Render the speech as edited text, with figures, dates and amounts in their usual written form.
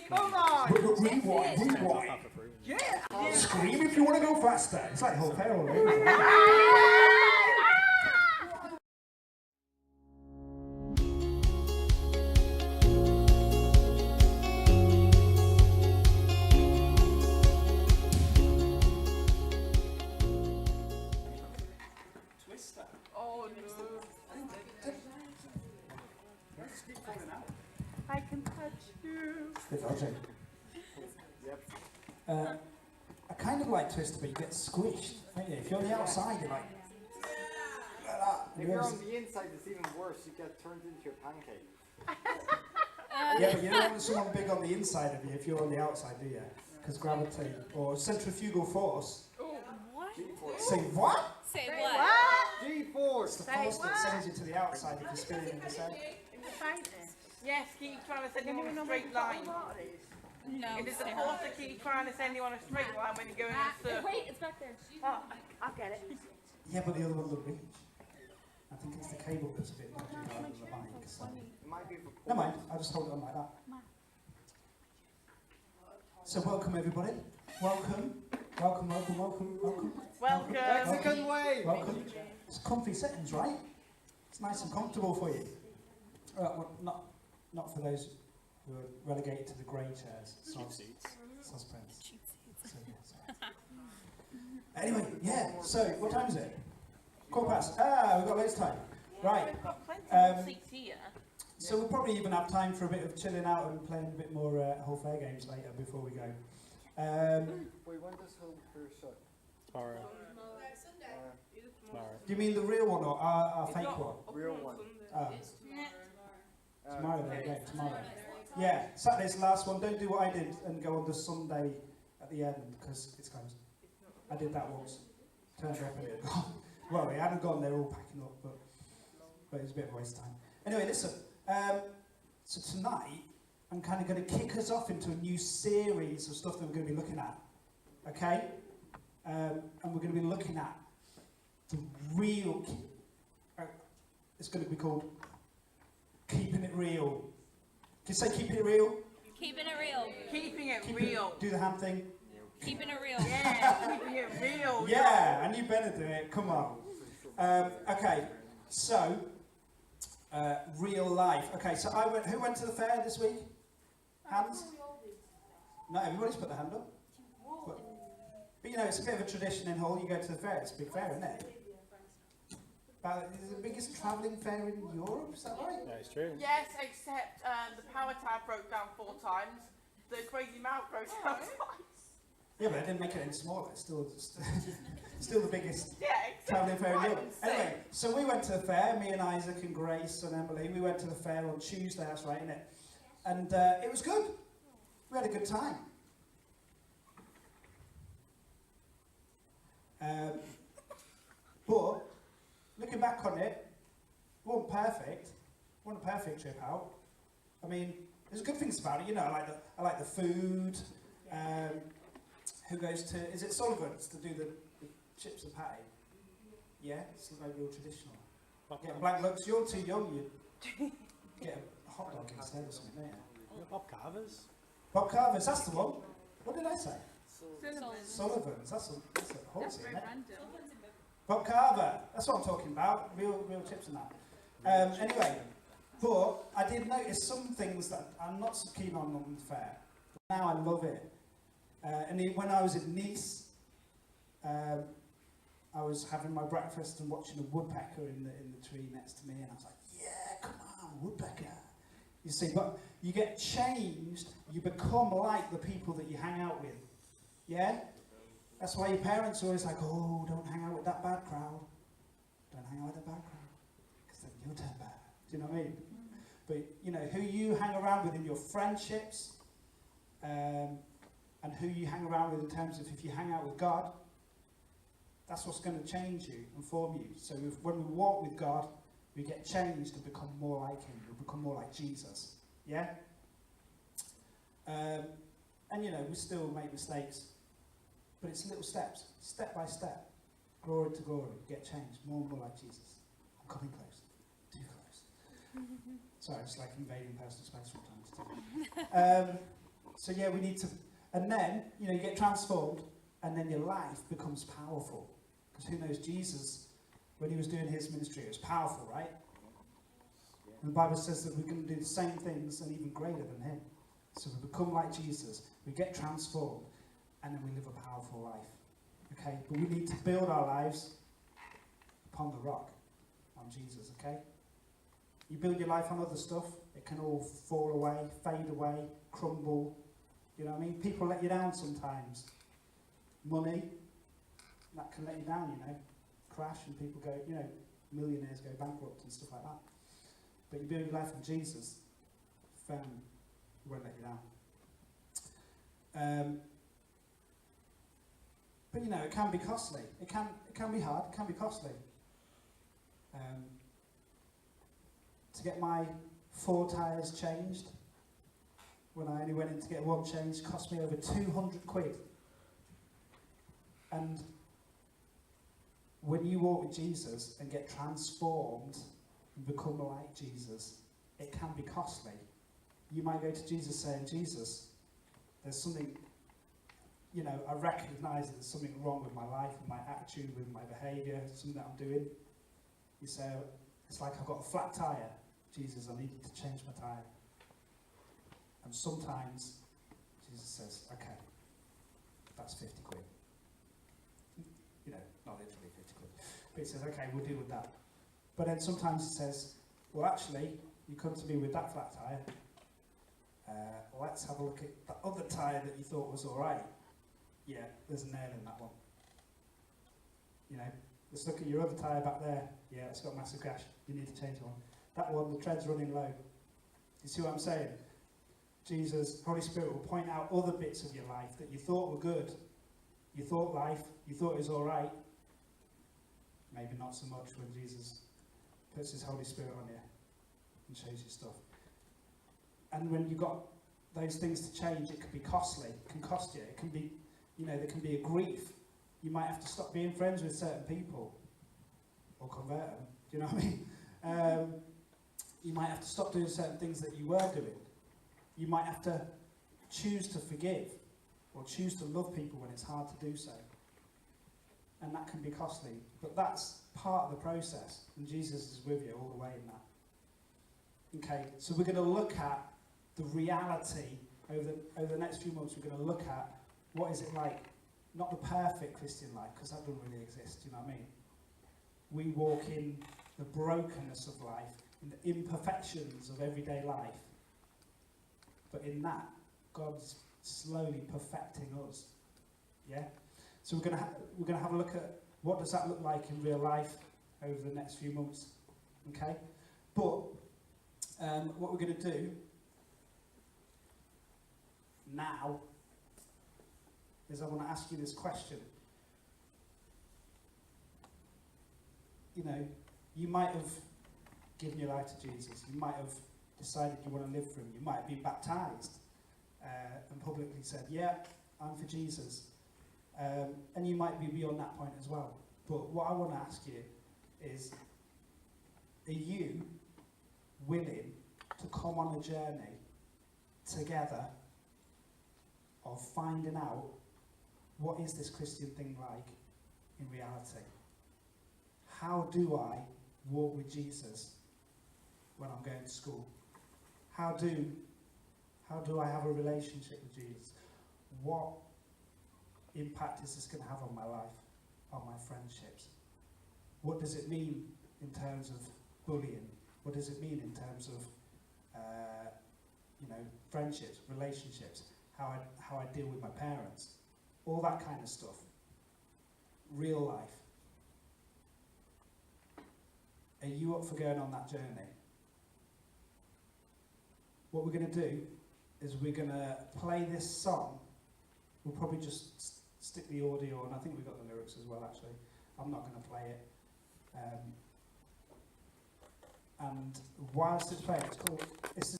Come on! Rewind. Yeah! Scream if you want to go faster. It's like whole peril, Twister. Oh no! I can touch you. Bit dodgy. I kind of like Twister, but you get squished, don't you? If you're on the outside, you're like that. If you're on the inside, it's even worse. You get turned into a pancake. Yeah, but you don't want someone big on the inside of you if you're on the outside, do you? Because gravity or centrifugal force. Oh, what? Say what? Say what? G-force. It's the force that sends you to the outside if you're spinning in the center. Yes, keep trying to send you on a straight line. No. It is the force that keeps trying to send you on a straight line when you're going in a circle. Wait, it's back there. Oh, I'll get it. Yeah, but the other one doesn't reach. I think it's the cable that's a bit dodgy rather than the mic. So. It might be for Never mind, I'll just hold it on like that. So welcome everybody. Welcome. Welcome. Welcome. Mexican wave. Welcome. It's comfy settings, right? It's nice and comfortable for you. Well, not for those who are relegated to the grey chairs. Suspense. So, yeah, anyway, yeah. So what time is it? 1:15. Ah, we've got loads of time. Right. We've got plenty of seats here. So we'll probably even have time for a bit of chilling out and playing a bit more whole fair games later before we go. Wait, when does Whole Fair shut? Tomorrow. Do you mean the real one or our fake one? Real one. Tomorrow, there you go, tomorrow. Yeah, Saturday's the last one. Don't do what I did and go on the Sunday at the end because it's closed. I did that once. Turned up and it had gone. Well, it hadn't gone, they were all packing up, but it was a bit of a waste of time. Anyway, listen. So tonight, I'm kind of going to kick us off into a new series of stuff that we're going to be looking at. Okay? And we're going to be looking at the real... it's going to be called Keeping It Real. Can you say keeping it real? Keeping it real. Keeping it real. Do the hand thing. Keeping it real. Yeah, keeping it real. Yeah, and you better do it. Come on. Okay, so real life. Okay, so who went to the fair this week? Hands? Not everybody's put their hand up. But you know, it's a bit of a tradition in Hull. You go to the fair. It's a big fair, isn't it? It's the biggest travelling fair in Europe, is that right? That is true. Yes, except the power tab broke down 4 times. The crazy mouth broke down twice. Yeah, but I didn't make it any smaller. It's still the biggest Yeah, travelling fair in quite Europe. insane. Anyway, so we went to the fair, me and Isaac and Grace and Emily. We went to the fair on Tuesday, that's right, innit? And it was good. We had a good time. But looking back on it, it wasn't perfect. It wasn't a perfect trip out. I mean, there's good things about it, you know. I like the food. Who goes to? Is it Sullivan's to do the chips and patty? Yeah, it's like real traditional. Get blank looks. You're too young. You get a hot dog instead or something, don't you? Bob Carver's. Bob Carver's. That's the one. What did I say? Sullivan's. That's a horse, isn't it? Bob Carver, that's what I'm talking about, real chips and that. Anyway, but I did notice some things that I'm not so keen on the fair. But now I love it. When I was in Nice, I was having my breakfast and watching a woodpecker in the tree next to me, and I was like, yeah, come on, woodpecker. You see, but you get changed, you become like the people that you hang out with. Yeah? That's why your parents are always like, oh, don't hang out with that bad crowd. Don't hang out with that bad crowd. Because then you'll turn bad. Do you know what I mean? But, you know, who you hang around with in your friendships, and who you hang around with in terms of if you hang out with God, that's what's going to change you and form you. So when we walk with God, we get changed and become more like Him. We become more like Jesus. Yeah? And, you know, we still make mistakes. But it's little steps, step by step, glory to glory, get changed, more and more like Jesus. I'm coming close, too close. Sorry, it's like invading personal space sometimes. So yeah, we need to, and then, you get transformed, and then your life becomes powerful. Because who knows, Jesus, when he was doing his ministry, it was powerful, right? And the Bible says that we're going to do the same things and even greater than him. So we become like Jesus, we get transformed, and then we live a powerful life. Okay? But we need to build our lives upon the rock, on Jesus, okay? You build your life on other stuff, it can all fall away, fade away, crumble. You know what I mean? People let you down sometimes. Money, that can let you down, crash, and people go, millionaires go bankrupt and stuff like that. But you build your life on Jesus, firm, won't let you down. But it can be costly. It can be hard. It can be costly. To get my 4 tyres changed, when I only went in to get one changed, cost me over 200 quid. And when you walk with Jesus and get transformed and become like Jesus, it can be costly. You might go to Jesus saying, Jesus, there's something, I recognise that there's something wrong with my life, with my attitude, with my behaviour, something that I'm doing. You say, it's like I've got a flat tyre. Jesus, I need you to change my tyre. And sometimes Jesus says, okay, that's 50 quid. Not literally 50 quid. But he says, okay, we'll deal with that. But then sometimes he says, well, actually, you come to me with that flat tyre. Let's have a look at that other tyre that you thought was all right. Yeah, there's a nail in that one. Let's look at your other tyre back there. Yeah, it's got a massive gash. You need to change one. That one, the tread's running low. You see what I'm saying? Jesus, Holy Spirit will point out other bits of your life that you thought were good. You thought it was all right. Maybe not so much when Jesus puts his Holy Spirit on you and shows you stuff. And when you've got those things to change, it can be costly. It can cost you. It can be, there can be a grief. You might have to stop being friends with certain people or convert them. Do you know what I mean? You might have to stop doing certain things that you were doing. You might have to choose to forgive or choose to love people when it's hard to do so. And that can be costly. But that's part of the process. And Jesus is with you all the way in that. Okay, so we're going to look at the reality over the next few months. We're going to look at what is it like, not the perfect Christian life, because that doesn't really exist, you know what I mean? We walk in the brokenness of life, in the imperfections of everyday life. But in that, God's slowly perfecting us. Yeah? So we're going to have a look at what does that look like in real life over the next few months. Okay? But what we're going to do now is I want to ask you this question. You might have given your life to Jesus. You might have decided you want to live for him. You might have been baptized and publicly said, yeah, I'm for Jesus. And you might be beyond that point as well. But what I want to ask you is, are you willing to come on a journey together of finding out what is this Christian thing like in reality? How do I walk with Jesus when I'm going to school? How do I have a relationship with Jesus? What impact is this going to have on my life, on my friendships? What does it mean in terms of bullying? What does it mean in terms of friendships, relationships, how I deal with my parents? All that kind of stuff. Real life. Are you up for going on that journey? What we're going to do is we're going to play this song. We'll probably just stick the audio on. I think we've got the lyrics as well, actually. I'm not going to play it. And whilst it's playing, it's